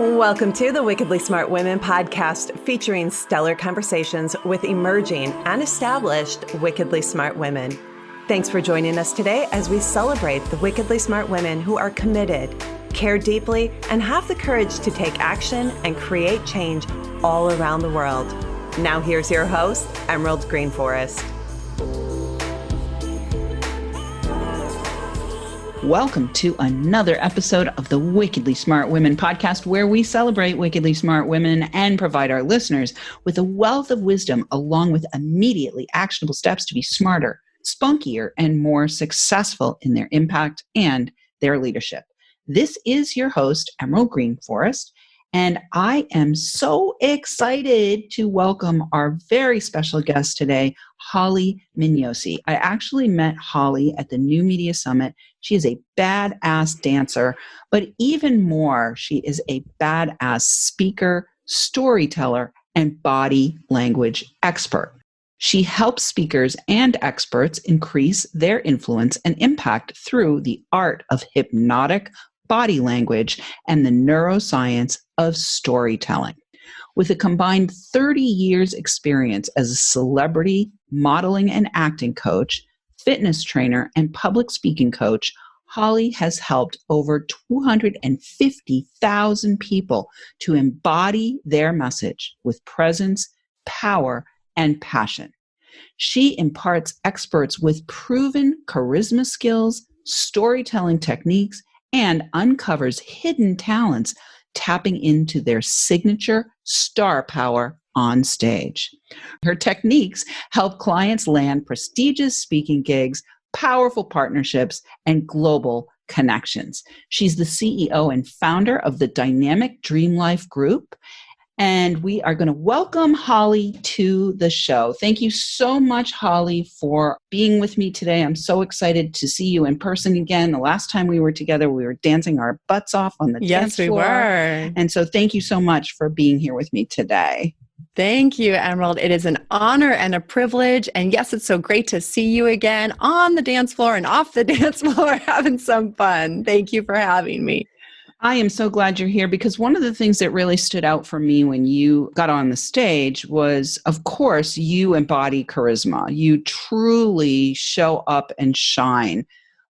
Welcome to the Wickedly Smart Women podcast, featuring stellar conversations with emerging and established wickedly smart women. Thanks for joining us today as we celebrate the wickedly smart women who are committed, care deeply, and have the courage to take action and create change all around the world. Now here's your host, Emerald Greenforest. Welcome to another episode of the Wickedly Smart Women podcast, where we celebrate wickedly smart women and provide our listeners with a wealth of wisdom along with immediately actionable steps to be smarter, spunkier, and more successful in their impact and their leadership. This is your host, Emerald Greenforest, and I am so excited to welcome our very special guest today, Holley Mignosi. I actually met Holley at the New Media Summit. She is a badass dancer, but even more, she is a badass speaker, storyteller, and body language expert. She helps speakers and experts increase their influence and impact through the art of hypnotic body language and the neuroscience of storytelling. With a combined 30 years experience as a celebrity modeling and acting coach, fitness trainer, and public speaking coach, Holley has helped over 250,000 people to embody their message with presence, power, and passion. She imparts experts with proven charisma skills, storytelling techniques, and uncovers hidden talents, tapping into their signature star power on stage. Her techniques help clients land prestigious speaking gigs, powerful partnerships, and global connections. She's the CEO and founder of the Dynamic Dream Life Group, and we are going to welcome Holley to the show. Thank you so much, Holley, for being with me today. I'm so excited to see you in person again. The last time we were together, we were dancing our butts off on the dance floor. Yes, we were. And so thank you so much for being here with me today. Thank you, Emerald. It is an honor and a privilege. And yes, it's so great to see you again on the dance floor and off the dance floor, having some fun. Thank you for having me. I am so glad you're here, because one of the things that really stood out for me when you got on the stage was, of course, you embody charisma. You truly show up and shine.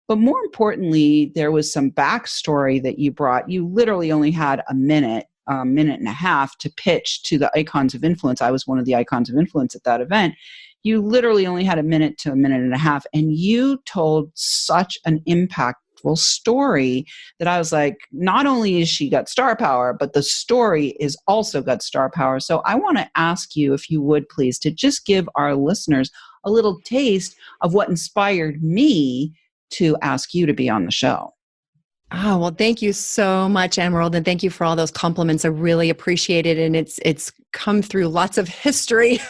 But more importantly, there was some backstory that you brought. You literally only had a minute and a half to pitch to the icons of influence. I was one of the icons of influence at that event. You literally only had a minute to a minute and a half, and you told such an impactful story that I was like, not only is she got star power, but the story is also got star power. So I want to ask you, if you would please, to just give our listeners a little taste of what inspired me to ask you to be on the show. Oh, well, thank you so much, Emerald. And thank you for all those compliments. I really appreciate it. And it's come through lots of history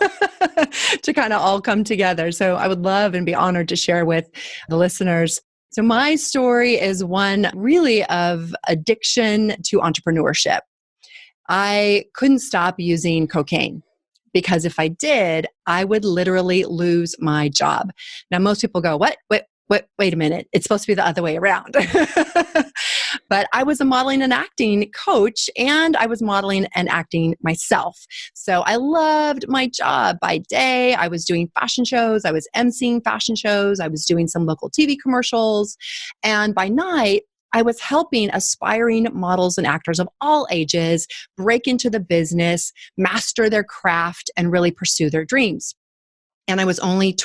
to kind of all come together. So I would love and be honored to share with the listeners. So my story is one really of addiction to entrepreneurship. I couldn't stop using cocaine, because if I did, I would literally lose my job. Now, most people go, what? Wait a minute. It's supposed to be the other way around. But I was a modeling and acting coach, and I was modeling and acting myself. So I loved my job. By day, I was doing fashion shows. I was emceeing fashion shows. I was doing some local TV commercials. And by night, I was helping aspiring models and actors of all ages break into the business, master their craft, and really pursue their dreams. And I was only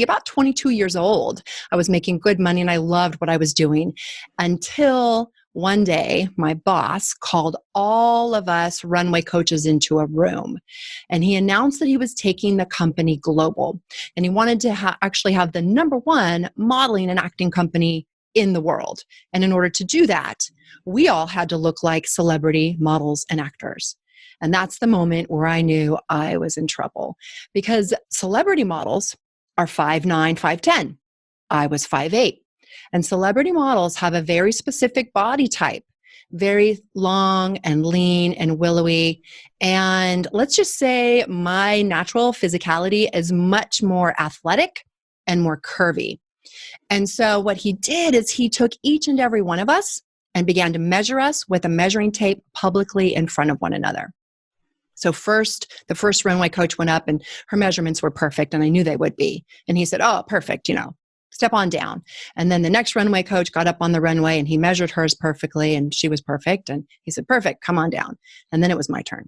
about 22 years old. I was making good money and I loved what I was doing, until one day my boss called all of us runway coaches into a room, and he announced that he was taking the company global, and he wanted to actually have the number one modeling and acting company in the world. And in order to do that, we all had to look like celebrity models and actors. And that's the moment where I knew I was in trouble, because celebrity models are 5'9", 5'10". I was 5'8". And celebrity models have a very specific body type, very long and lean and willowy. And let's just say my natural physicality is much more athletic and more curvy. And so what he did is he took each and every one of us and began to measure us with a measuring tape publicly in front of one another. So the first runway coach went up and her measurements were perfect, and I knew they would be. And he said, oh, perfect, step on down. And then the next runway coach got up on the runway and he measured hers perfectly and she was perfect. And he said, perfect, come on down. And then it was my turn.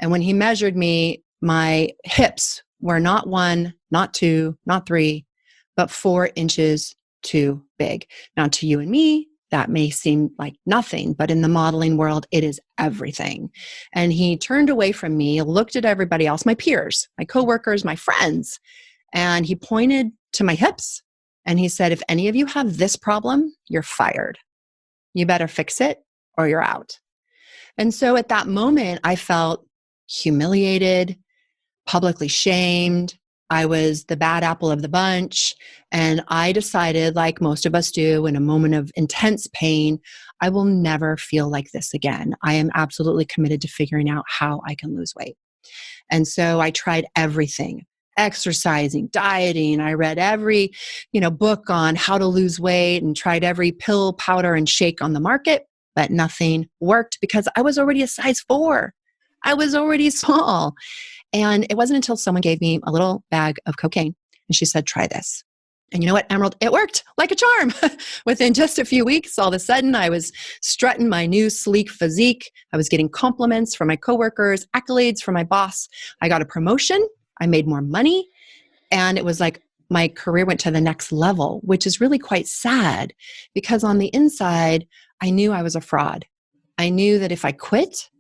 And when he measured me, my hips were not 1, not 2, not 3, but 4 inches too big. Now, to you and me, that may seem like nothing, but in the modeling world, it is everything. And he turned away from me, looked at everybody else, my peers, my coworkers, my friends, and he pointed to my hips. And he said, if any of you have this problem, you're fired. You better fix it or you're out. And so at that moment, I felt humiliated, publicly shamed. I was the bad apple of the bunch. And I decided, like most of us do in a moment of intense pain, I will never feel like this again. I am absolutely committed to figuring out how I can lose weight. And so I tried everything. Exercising, dieting. I read every, book on how to lose weight and tried every pill, powder, and shake on the market, but nothing worked because I was already a size 4. I was already small. And it wasn't until someone gave me a little bag of cocaine and she said, try this. And you know what, Emerald? It worked like a charm. Within just a few weeks, all of a sudden, I was strutting my new sleek physique. I was getting compliments from my coworkers, accolades from my boss. I got a promotion. I made more money, and it was like my career went to the next level, which is really quite sad because on the inside, I knew I was a fraud. I knew that if I quit,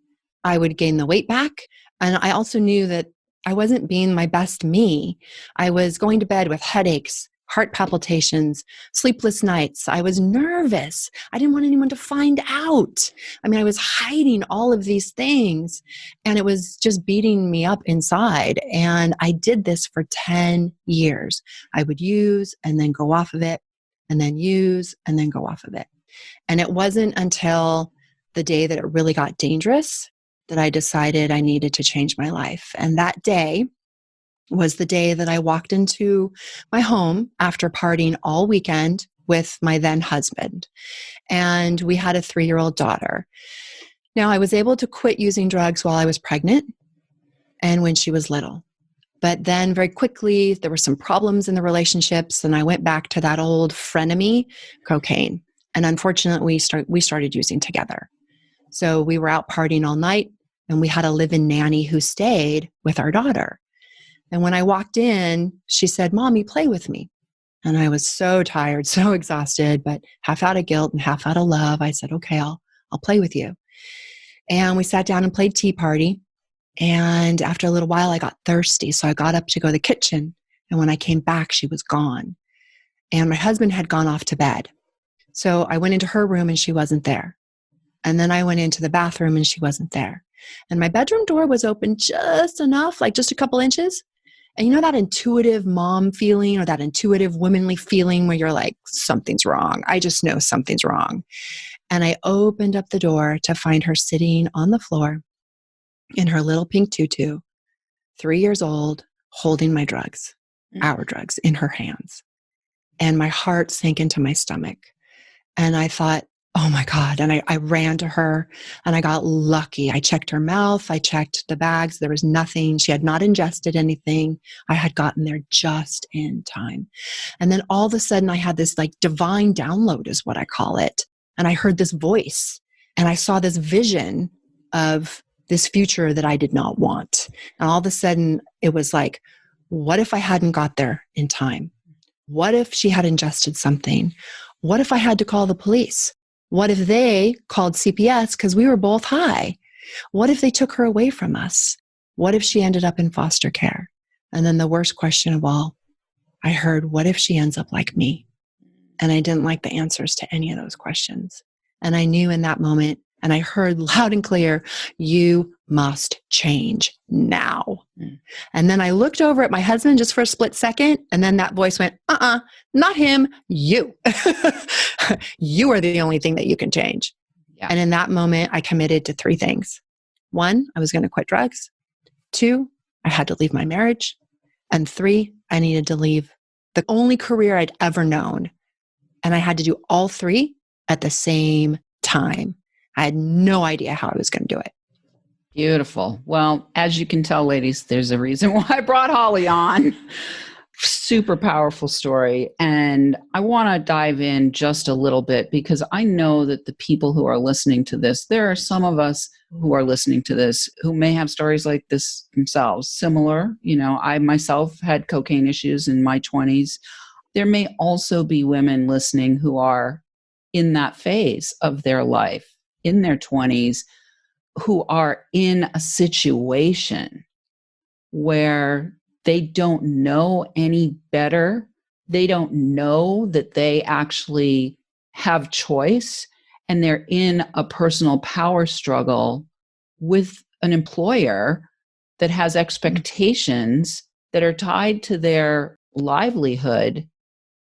I would gain the weight back. And I also knew that I wasn't being my best me. I was going to bed with headaches, heart palpitations, sleepless nights. I was nervous. I didn't want anyone to find out. I was hiding all of these things and it was just beating me up inside. And I did this for 10 years. I would use and then go off of it and then use and then go off of it. And it wasn't until the day that it really got dangerous that I decided I needed to change my life. And that day was the day that I walked into my home after partying all weekend with my then husband. And we had a 3-year-old daughter. Now, I was able to quit using drugs while I was pregnant and when she was little. But then very quickly, there were some problems in the relationships and I went back to that old frenemy, cocaine. And unfortunately, we started using together. So we were out partying all night and we had a live-in nanny who stayed with our daughter. And when I walked in, she said, Mommy, play with me. And I was so tired, so exhausted, but half out of guilt and half out of love. I said, okay, I'll play with you. And we sat down and played tea party. And after a little while, I got thirsty. So I got up to go to the kitchen. And when I came back, she was gone. And my husband had gone off to bed. So I went into her room and she wasn't there. And then I went into the bathroom and she wasn't there. And my bedroom door was open just enough, like just a couple inches. And you know that intuitive mom feeling or that intuitive womanly feeling where you're like, something's wrong. I just know something's wrong. And I opened up the door to find her sitting on the floor in her little pink tutu, 3 years old, holding my drugs, our drugs, in her hands. And my heart sank into my stomach. And I thought, oh my God. And I ran to her and I got lucky. I checked her mouth. I checked the bags. There was nothing. She had not ingested anything. I had gotten there just in time. And then all of a sudden I had this like divine download is what I call it. And I heard this voice and I saw this vision of this future that I did not want. And all of a sudden it was like, what if I hadn't got there in time? What if she had ingested something? What if I had to call the police? What if they called CPS because we were both high? What if they took her away from us? What if she ended up in foster care? And then the worst question of all, I heard, what if she ends up like me? And I didn't like the answers to any of those questions. And I knew in that moment, and I heard loud and clear, you must change now. And then I looked over at my husband just for a split second. And then that voice went, not him, you. You are the only thing that you can change. Yeah. And in that moment, I committed to 3 things. 1, I was going to quit drugs. 2, I had to leave my marriage. And 3, I needed to leave the only career I'd ever known. And I had to do all 3 at the same time. I had no idea how I was going to do it. Beautiful. Well, as you can tell, ladies, there's a reason why I brought Holley on. Super powerful story. And I want to dive in just a little bit because I know that the people who are listening to this, there are some of us who are listening to this who may have stories like this themselves, similar. I myself had cocaine issues in my 20s. There may also be women listening who are in that phase of their life, in their 20s, who are in a situation where they don't know any better. They don't know that they actually have choice, and they're in a personal power struggle with an employer that has expectations that are tied to their livelihood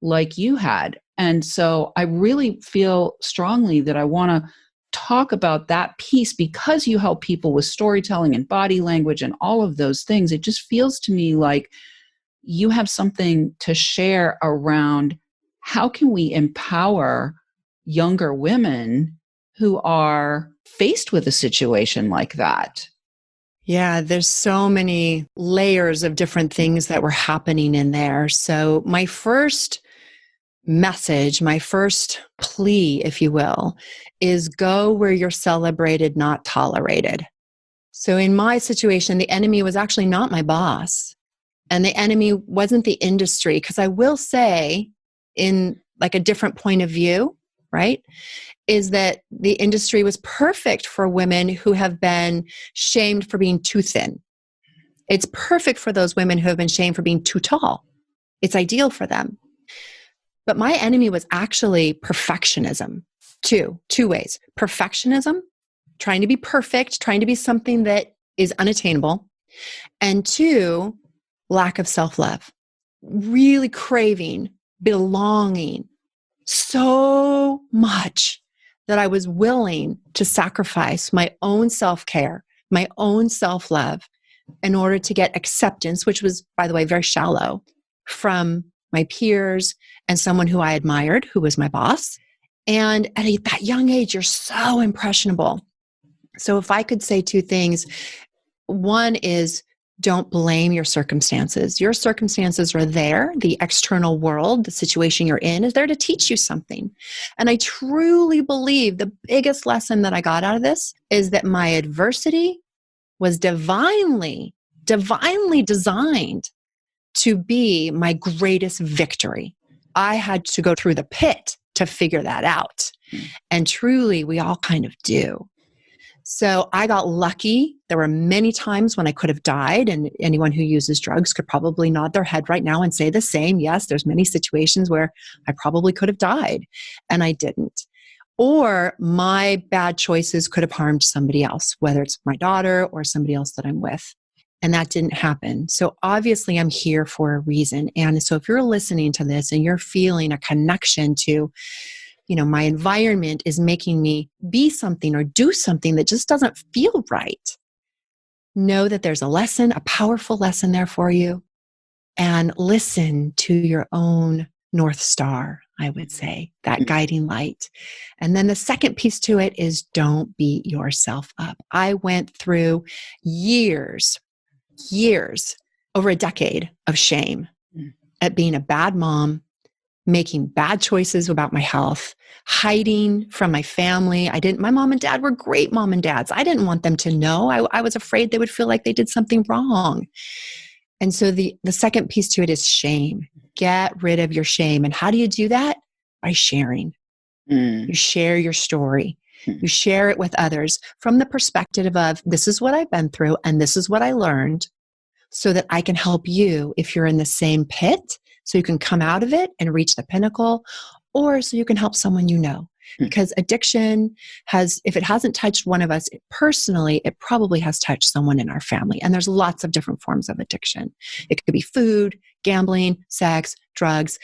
like you had. And so I really feel strongly that I want to talk about that piece because you help people with storytelling and body language and all of those things. It just feels to me like you have something to share around how can we empower younger women who are faced with a situation like that. Yeah, there's so many layers of different things that were happening in there. So my first message, my first plea, if you will, is go where you're celebrated, not tolerated. So in my situation, the enemy was actually not my boss, and the enemy wasn't the industry. Because I will say, in like a different point of view, right, is that the industry was perfect for women who have been shamed for being too thin. It's perfect for those women who have been shamed for being too tall. It's ideal for them. But my enemy was actually perfectionism. Two ways. Perfectionism, trying to be perfect, trying to be something that is unattainable. And two, lack of self-love. Really craving belonging so much that I was willing to sacrifice my own self-care, my own self-love in order to get acceptance, which was, by the way, very shallow, from my peers and someone who I admired, who was my boss. And at that young age, you're so impressionable. So if I could say two things, one is don't blame your circumstances. Your circumstances are there. The external world, the situation you're in, is there to teach you something. And I truly believe the biggest lesson that I got out of this is that my adversity was divinely designed to be my greatest victory. I had to go through the pit to figure that out. And truly, we all kind of do. So I got lucky. There were many times when I could have died, and anyone who uses drugs could probably nod their head right now and say the same. Yes, there's many situations where I probably could have died, and I didn't. Or my bad choices could have harmed somebody else, whether it's my daughter or somebody else that I'm with. And that didn't happen. So obviously I'm here for a reason. And so if you're listening to this and you're feeling a connection to, my environment is making me be something or do something that just doesn't feel right, know that there's a lesson, a powerful lesson there for you, and listen to your own North Star, I would say, that guiding light. And then the second piece to it is don't beat yourself up. I went through years, over a decade of shame at being a bad mom, making bad choices about my health, hiding from my family. My mom and dad were great mom and dads. I didn't want them to know. I was afraid they would feel like they did something wrong. And so the second piece to it is shame. Get rid of your shame. And how do you do that? By sharing. You share your story. You share it with others from the perspective of, this is what I've been through and this is what I learned, so that I can help you if you're in the same pit, so you can come out of it and reach the pinnacle, or so you can help someone you know. Because addiction if it hasn't touched one of us personally, it probably has touched someone in our family. And there's lots of different forms of addiction. It could be food, gambling, sex, drugs,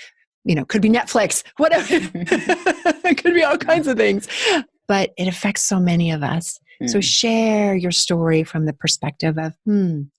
could be Netflix, whatever. It could be all kinds of things. But it affects so many of us. So share your story from the perspective of,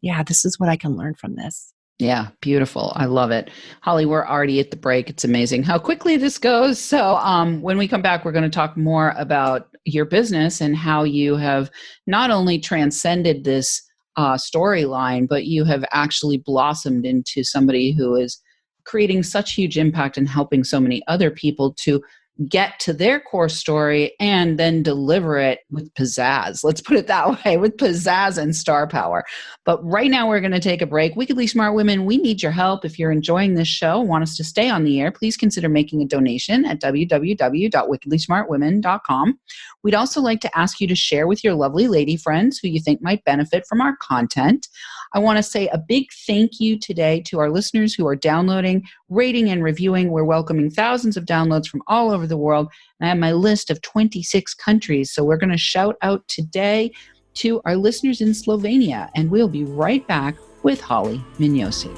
yeah, this is what I can learn from this. Yeah, beautiful. I love it. Holley, we're already at the break. It's amazing how quickly this goes. So when we come back, we're going to talk more about your business and how you have not only transcended this storyline, but you have actually blossomed into somebody who is creating such huge impact and helping so many other people to get to their core story and then deliver it with pizzazz. Let's put it that way, with pizzazz and star power. But right now we're going to take a break. Wickedly Smart Women, we need your help. If you're enjoying this show, want us to stay on the air, please consider making a donation at www.wickedlysmartwomen.com. We'd also like to ask you to share with your lovely lady friends who you think might benefit from our content. I want to say a big thank you today to our listeners who are downloading, rating, and reviewing. We're welcoming thousands of downloads from all over the world. And I have my list of 26 countries. So we're going to shout out today to our listeners in Slovenia. And we'll be right back with Holley Mignosi.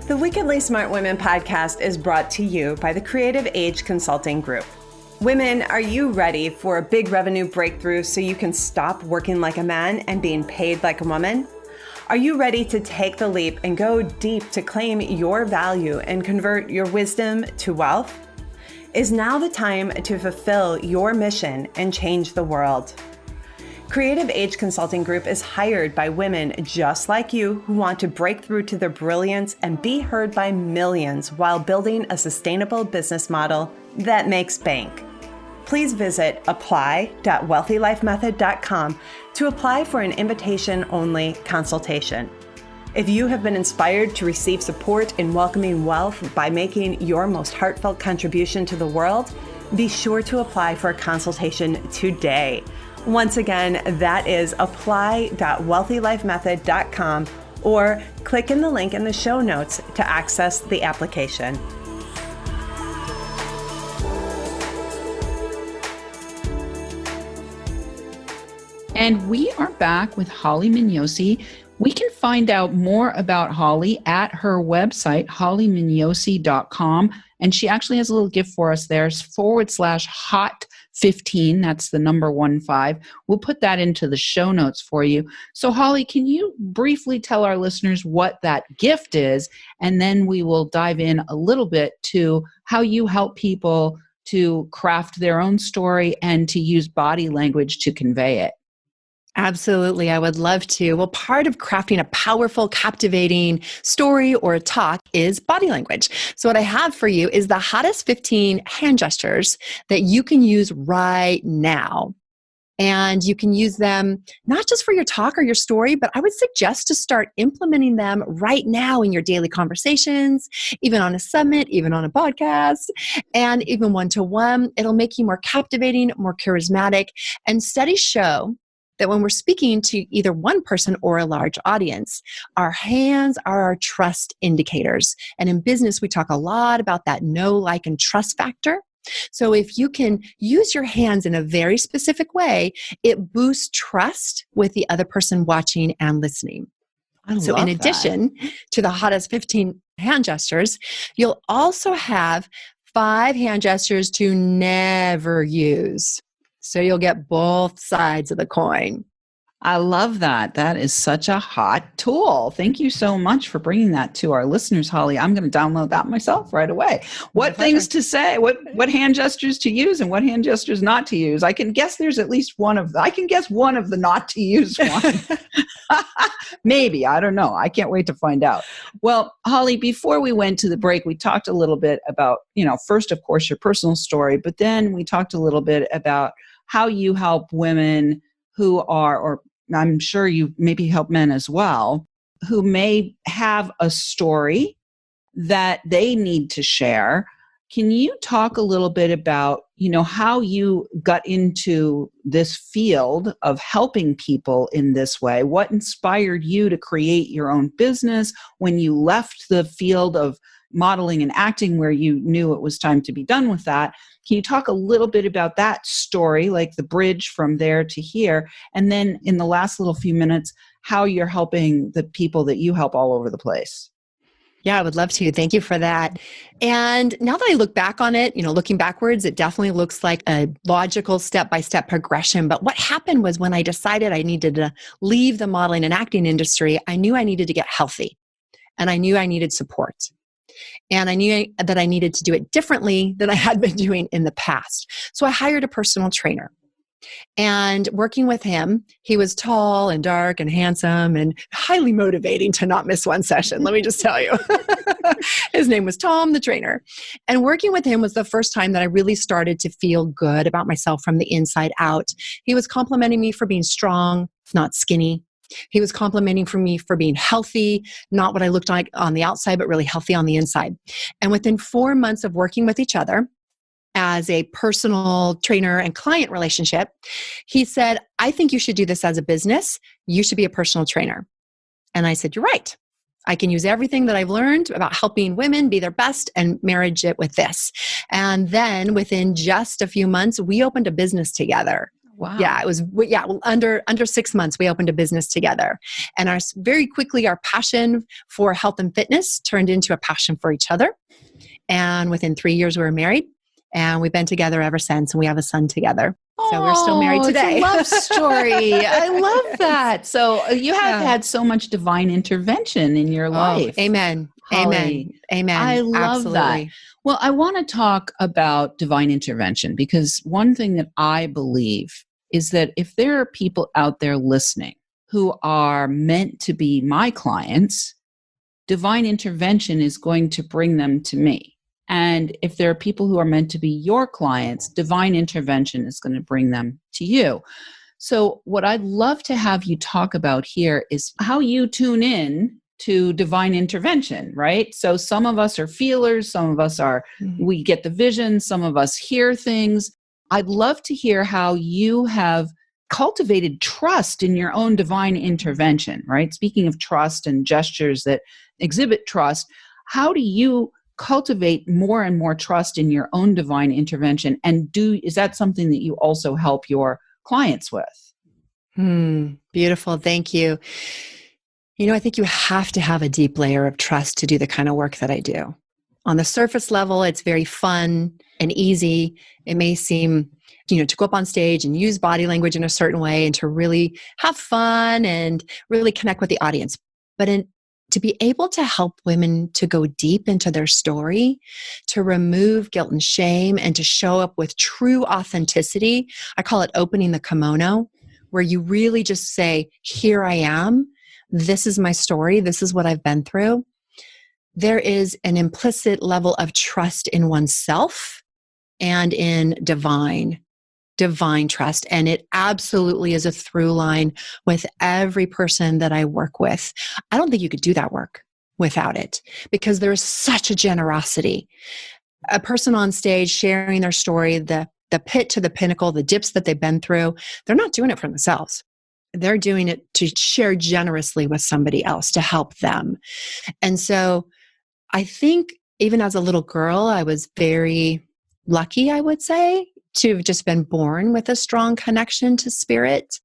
The Wickedly Smart Women podcast is brought to you by the Creative Age Consulting Group. Women, are you ready for a big revenue breakthrough so you can stop working like a man and being paid like a woman? Are you ready to take the leap and go deep to claim your value and convert your wisdom to wealth? Is now the time to fulfill your mission and change the world? Creative Age Consulting Group is hired by women just like you who want to break through to their brilliance and be heard by millions while building a sustainable business model that makes bank. Please visit apply.wealthylifemethod.com to apply for an invitation-only consultation. If you have been inspired to receive support in welcoming wealth by making your most heartfelt contribution to the world, be sure to apply for a consultation today. Once again, that is apply.wealthylifemethod.com or click in the link in the show notes to access the application. And we are back with Holley Mignosi. We can find out more about Holley at her website, hollymignosi.com. And she actually has a little gift for us there, /hot15. That's the number 15. We'll put that into the show notes for you. So Holley, can you briefly tell our listeners what that gift is? And then we will dive in a little bit to how you help people to craft their own story and to use body language to convey it. Absolutely. I would love to. Well, part of crafting a powerful, captivating story or a talk is body language. So what I have for you is the hottest 15 hand gestures that you can use right now. And you can use them not just for your talk or your story, but I would suggest to start implementing them right now in your daily conversations, even on a summit, even on a podcast, and even one-to-one. It'll make you more captivating, more charismatic, and studies show that when we're speaking to either one person or a large audience, our hands are our trust indicators. And in business, we talk a lot about that know, like, and trust factor. So if you can use your hands in a very specific way, it boosts trust with the other person watching and listening. So in addition to the hottest 15 hand gestures, you'll also have 5 hand gestures to never use. So you'll get both sides of the coin. I love that. That is such a hot tool. Thank you so much for bringing that to our listeners, Holley. I'm going to download that myself right away. What things to say, what hand gestures to use and what hand gestures not to use. I can guess there's at least one of I can guess one of the not to use one. Maybe. I don't know. I can't wait to find out. Well, Holley, before we went to the break, we talked a little bit about, first, of course, your personal story, but then we talked a little bit about how you help women who are, or I'm sure you maybe help men as well, who may have a story that they need to share. Can you talk a little bit about, how you got into this field of helping people in this way? What inspired you to create your own business when you left the field of modeling and acting where you knew it was time to be done with that? Can you talk a little bit about that story, like the bridge from there to here? And then in the last little few minutes, how you're helping the people that you help all over the place? Yeah, I would love to. Thank you for that. And now that I look back on it, looking backwards, it definitely looks like a logical step-by-step progression. But what happened was when I decided I needed to leave the modeling and acting industry, I knew I needed to get healthy and I knew I needed support. And I knew that I needed to do it differently than I had been doing in the past. So I hired a personal trainer. And working with him, he was tall and dark and handsome and highly motivating to not miss one session. Let me just tell you. His name was Tom, the trainer. And working with him was the first time that I really started to feel good about myself from the inside out. He was complimenting me for being strong, not skinny. He was complimenting for me for being healthy, not what I looked like on the outside, but really healthy on the inside. And within 4 months of working with each other, as a personal trainer and client relationship, he said, I think you should do this as a business. You should be a personal trainer. And I said, you're right. I can use everything that I've learned about helping women be their best and marriage it with this. And then within just a few months, we opened a business together. Wow. Yeah, it was, under 6 months, we opened a business together. And very quickly, our passion for health and fitness turned into a passion for each other. And within 3 years, we were married. And we've been together ever since, and we have a son together. So we're still married today. It's a love story. I love that. So you have had so much divine intervention in your life. Amen. Holley. Amen. I love Absolutely. that. Well, I want to talk about divine intervention because one thing that I believe is that if there are people out there listening who are meant to be my clients, divine intervention is going to bring them to me. And if there are people who are meant to be your clients, divine intervention is going to bring them to you. So what I'd love to have you talk about here is how you tune in to divine intervention, right? So some of us are feelers, some of us we get the vision, some of us hear things. I'd love to hear how you have cultivated trust in your own divine intervention, right? Speaking of trust and gestures that exhibit trust, how do you cultivate more and more trust in your own divine intervention? And is that something that you also help your clients with? Beautiful. Thank you. I think you have to have a deep layer of trust to do the kind of work that I do. On the surface level, it's very fun and easy. It may seem, to go up on stage and use body language in a certain way and to really have fun and really connect with the audience. But to be able to help women to go deep into their story, to remove guilt and shame, and to show up with true authenticity, I call it opening the kimono, where you really just say, here I am. This is my story. This is what I've been through. There is an implicit level of trust in oneself and in divine trust. And it absolutely is a through line with every person that I work with. I don't think you could do that work without it because there is such a generosity. A person on stage sharing their story, the pit to the pinnacle, the dips that they've been through, they're not doing it for themselves. They're doing it to share generously with somebody else to help them. And so I think even as a little girl, I was very lucky, I would say, to have just been born with a strong connection to spirit.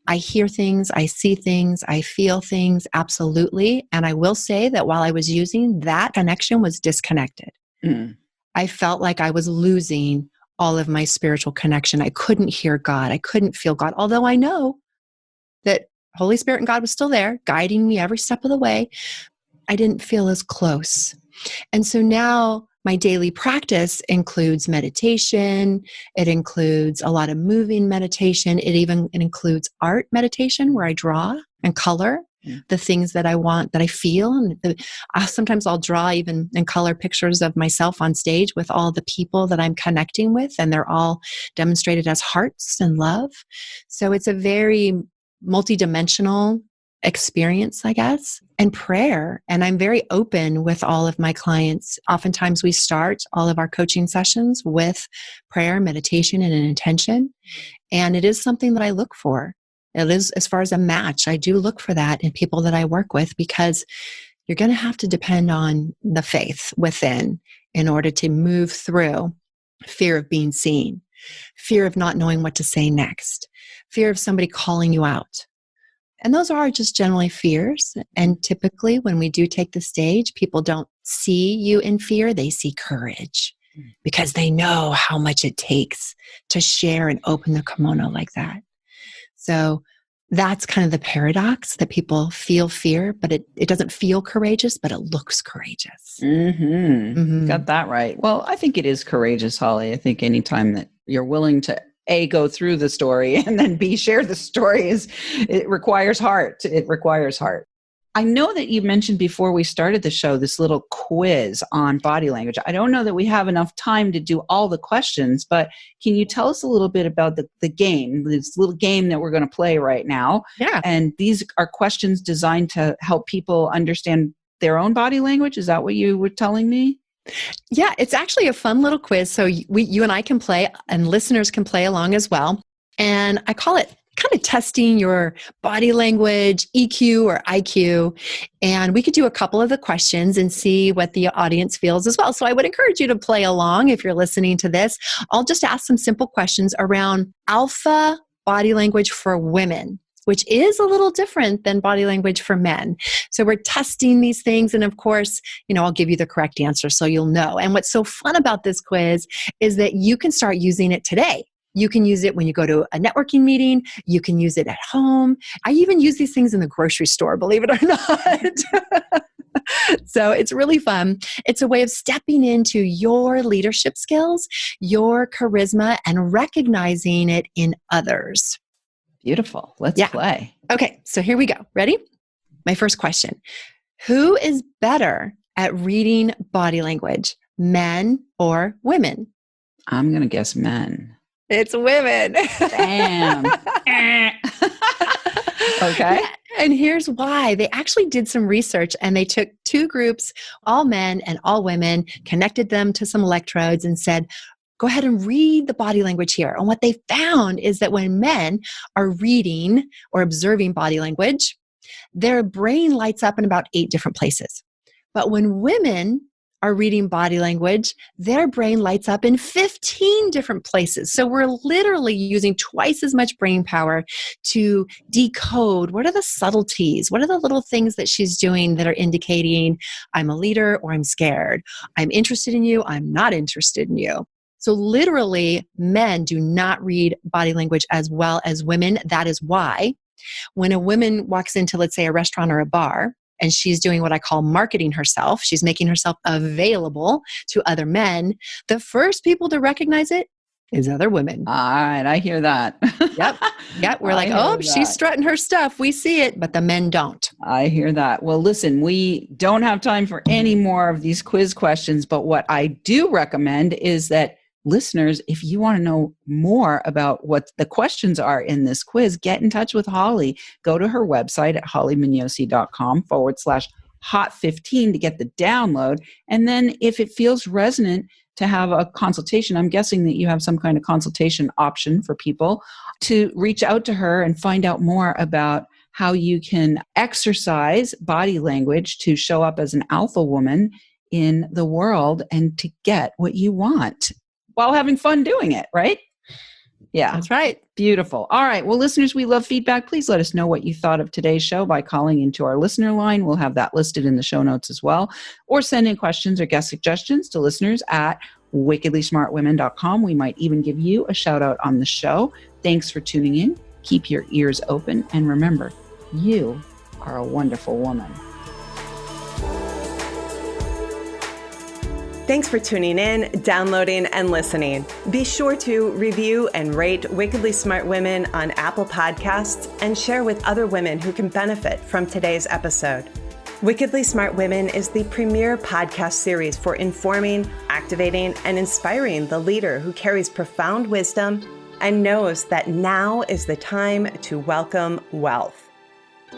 I hear things, I see things, I feel things, absolutely. And I will say that while I was using, that connection was disconnected. I felt like I was losing all of my spiritual connection. I couldn't hear God. I couldn't feel God. Although I know that Holy Spirit and God was still there, guiding me every step of the way, I didn't feel as close. And so now my daily practice includes meditation. It includes a lot of moving meditation. It includes art meditation where I draw and color the things that I want, that I feel. And sometimes I'll draw even and color pictures of myself on stage with all the people that I'm connecting with, and they're all demonstrated as hearts and love. So it's a very multidimensional experience, I guess, and prayer. And I'm very open with all of my clients. Oftentimes we start all of our coaching sessions with prayer, meditation, and an intention. And it is something that I look for. It is, as far as a match, I do look for that in people that I work with, because you're going to have to depend on the faith within in order to move through fear of being seen, fear of not knowing what to say next, fear of somebody calling you out. And those are just generally fears. And typically, when we do take the stage, people don't see you in fear, they see courage because they know how much it takes to share and open the kimono like that. So that's kind of the paradox, that people feel fear, but it doesn't feel courageous, but it looks courageous. Got that right. Well, I think it is courageous, Holley. I think anytime that you're willing to A, go through the story, and then B, share the story, it requires heart. It requires heart. I know that you mentioned before we started the show this little quiz on body language. I don't know that we have enough time to do all the questions, but can you tell us a little bit about the game, this little game that we're going to play right now? Yeah. And these are questions designed to help people understand their own body language. Is that what you were telling me? Yeah, it's actually a fun little quiz. So you and I can play, and listeners can play along as well. And I call it kind of testing your body language, EQ or IQ. And we could do a couple of the questions and see what the audience feels as well. So I would encourage you to play along if you're listening to this. I'll just ask some simple questions around alpha body language for women, which is a little different than body language for men. So we're testing these things. And of course, I'll give you the correct answer so you'll know. And what's so fun about this quiz is that you can start using it today. You can use it when you go to a networking meeting. You can use it at home. I even use these things in the grocery store, believe it or not. So it's really fun. It's a way of stepping into your leadership skills, your charisma, and recognizing it in others. Beautiful. Let's play. Okay, so here we go. Ready? My first question. Who is better at reading body language, men or women? I'm going to guess men. It's women. Damn. Okay. Yeah, and here's why. They actually did some research, and they took two groups, all men and all women, connected them to some electrodes and said, go ahead and read the body language here. And what they found is that when men are reading or observing body language, their brain lights up in about 8 different places. But when women are reading body language, their brain lights up in 15 different places. So we're literally using twice as much brain power to decode what are the subtleties, what are the little things that she's doing that are indicating I'm a leader or I'm scared, I'm interested in you, I'm not interested in you. So literally, men do not read body language as well as women. That is why when a woman walks into, let's say, a restaurant or a bar, and she's doing what I call marketing herself, she's making herself available to other men, the first people to recognize it is other women. All right, I hear that. Yep. We're like, oh, she's strutting her stuff. We see it, but the men don't. I hear that. Well, listen, we don't have time for any more of these quiz questions, but what I do recommend is that listeners, if you want to know more about what the questions are in this quiz, get in touch with Holley. Go to her website at hollymignosi.com/hot15 to get the download. And then if it feels resonant to have a consultation, I'm guessing that you have some kind of consultation option for people to reach out to her and find out more about how you can exercise body language to show up as an alpha woman in the world and to get what you want, while having fun doing it, right? Yeah. That's right. Beautiful. All right. Well, listeners, we love feedback. Please let us know what you thought of today's show by calling into our listener line. We'll have that listed in the show notes as well. Or send in questions or guest suggestions to listeners at wickedlysmartwomen.com. We might even give you a shout out on the show. Thanks for tuning in. Keep your ears open. And remember, you are a wonderful woman. Thanks for tuning in, downloading, and listening. Be sure to review and rate Wickedly Smart Women on Apple Podcasts and share with other women who can benefit from today's episode. Wickedly Smart Women is the premier podcast series for informing, activating, and inspiring the leader who carries profound wisdom and knows that now is the time to welcome wealth.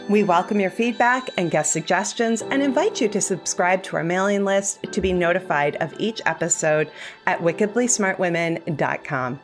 We welcome your feedback and guest suggestions and invite you to subscribe to our mailing list to be notified of each episode at wickedlysmartwomen.com.